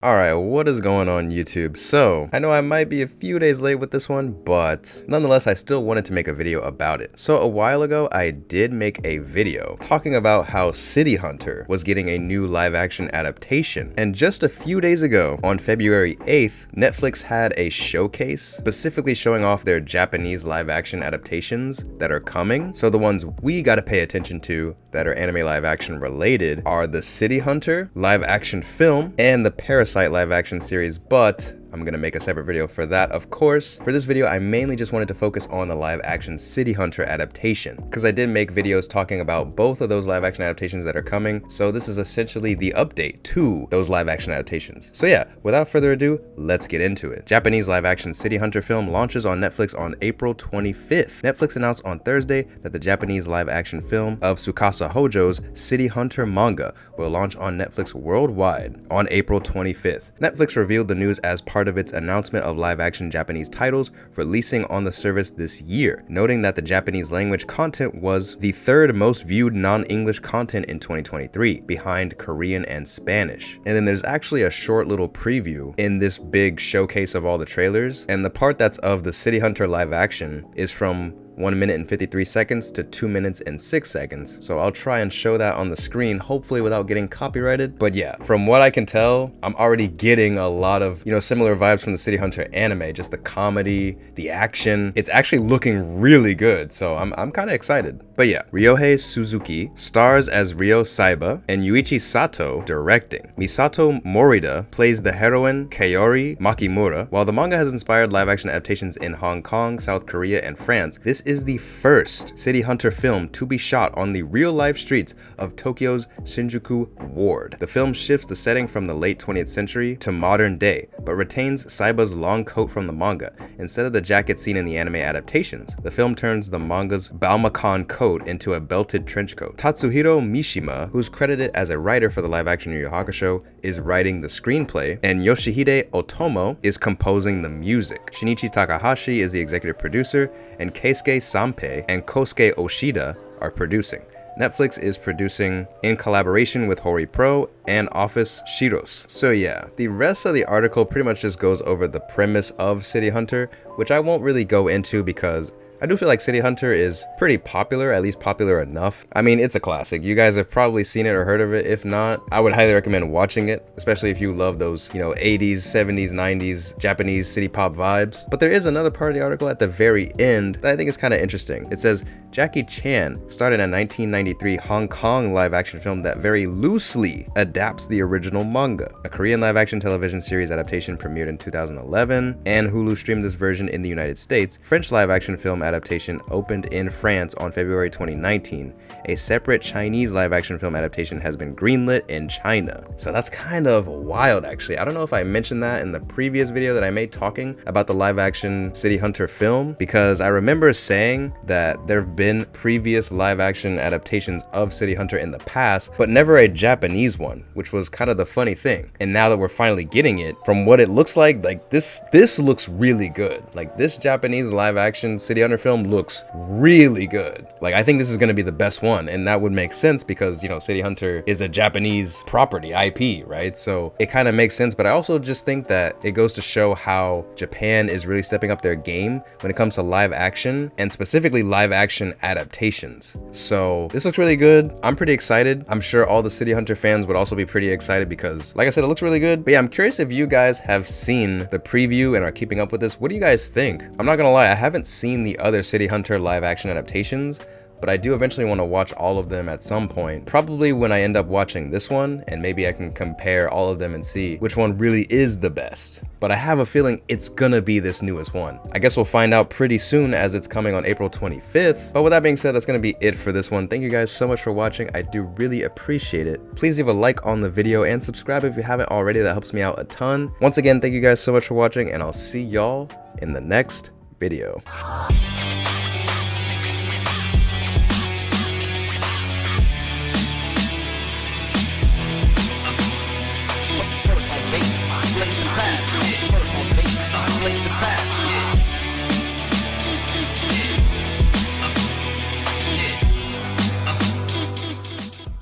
Alright, what is going on YouTube? So, I know I might be a few days late with this one, but nonetheless, I still wanted to make a video about it. So a while ago, I did make a video talking about how City Hunter was getting a new live action adaptation. And just a few days ago, on February 8th, Netflix had a showcase specifically showing off their Japanese live action adaptations that are coming. So the ones we gotta pay attention to that are anime live action related are the City Hunter live action film and the Parasite live action series, but I'm gonna make a separate video for that, of course. For this video, I mainly just wanted to focus on the live action City Hunter adaptation, because I did make videos talking about both of those live action adaptations that are coming, so this is essentially the update to those live action adaptations. So yeah, without further ado, let's get into it. Japanese live action City Hunter film launches on Netflix on April 25th. Netflix announced on Thursday that the Japanese live action film of Tsukasa Hojo's City Hunter manga will launch on Netflix worldwide on April 25th. Netflix revealed the news as part of its announcement of live-action Japanese titles releasing on the service this year, noting that the Japanese language content was the third most viewed non-English content in 2023, behind Korean and Spanish. And then there's actually a short little preview in this big showcase of all the trailers, and the part that's of the City Hunter live action is from 1 minute and 53 seconds to 2 minutes and 6 seconds. So I'll try and show that on the screen, hopefully without getting copyrighted. But yeah, from what I can tell, I'm already getting a lot of, similar vibes from the City Hunter anime, just the comedy, the action. It's actually looking really good. So I'm kind of excited. But yeah, Ryohei Suzuki stars as Ryo Saiba and Yuichi Sato directing. Misato Morida plays the heroine Kaori Makimura. While the manga has inspired live action adaptations in Hong Kong, South Korea, and France, this is the first City Hunter film to be shot on the real-life streets of Tokyo's Shinjuku ward. The film shifts the setting from the late 20th century to modern day, but retains Saiba's long coat from the manga, instead of the jacket seen in the anime adaptations. The film turns the manga's Balmakan coat into a belted trench coat. Tatsuhiro Mishima, who's credited as a writer for the live-action Yu Yu Hakusho, is writing the screenplay, and Yoshihide Otomo is composing the music. Shinichi Takahashi is the executive producer, and Keisuke Sanpei and Kosuke Oshida are producing. Netflix is producing in collaboration with Hori Pro and Office Shiros. So yeah, the rest of the article pretty much just goes over the premise of City Hunter, which I won't really go into because I do feel like City Hunter is pretty popular, at least popular enough. I mean, it's a classic. You guys have probably seen it or heard of it. If not, I would highly recommend watching it, especially if you love those, 80s, 70s, 90s Japanese city pop vibes. But there is another part of the article at the very end that I think is kind of interesting. It says, Jackie Chan starred in a 1993 Hong Kong live action film that very loosely adapts the original manga. A Korean live action television series adaptation premiered in 2011, and Hulu streamed this version in the United States. French live action film adaptation opened in France on February 2019. A separate Chinese live action film adaptation has been greenlit in China. So that's kind of wild, actually. I don't know if I mentioned that in the previous video that I made talking about the live action City Hunter film, because I remember saying that there have been previous live action adaptations of City Hunter in the past, but never a Japanese one, which was kind of the funny thing. And now that we're finally getting it, from what it looks like this looks really good. Like, this Japanese live action City Hunter film looks really good. Like, I think this is going to be the best one, and that would make sense because, City Hunter is a Japanese property, IP, right? So it kind of makes sense, but I also just think that it goes to show how Japan is really stepping up their game when it comes to live action, and specifically live action adaptations. So this looks really good. I'm pretty excited. I'm sure all the City Hunter fans would also be pretty excited because, like I said, it looks really good. But yeah, I'm curious if you guys have seen the preview and are keeping up with this. What do you guys think? I'm not gonna lie, I haven't seen the other City Hunter live action adaptations, but I do eventually want to watch all of them at some point. Probably when I end up watching this one, and maybe I can compare all of them and see which one really is the best. But I have a feeling it's gonna be this newest one. I guess we'll find out pretty soon as it's coming on April 25th. But with that being said, that's gonna be it for this one. Thank you guys so much for watching. I do really appreciate it. Please leave a like on the video and subscribe if you haven't already. That helps me out a ton. Once again, thank you guys so much for watching, and I'll see y'all in the next video.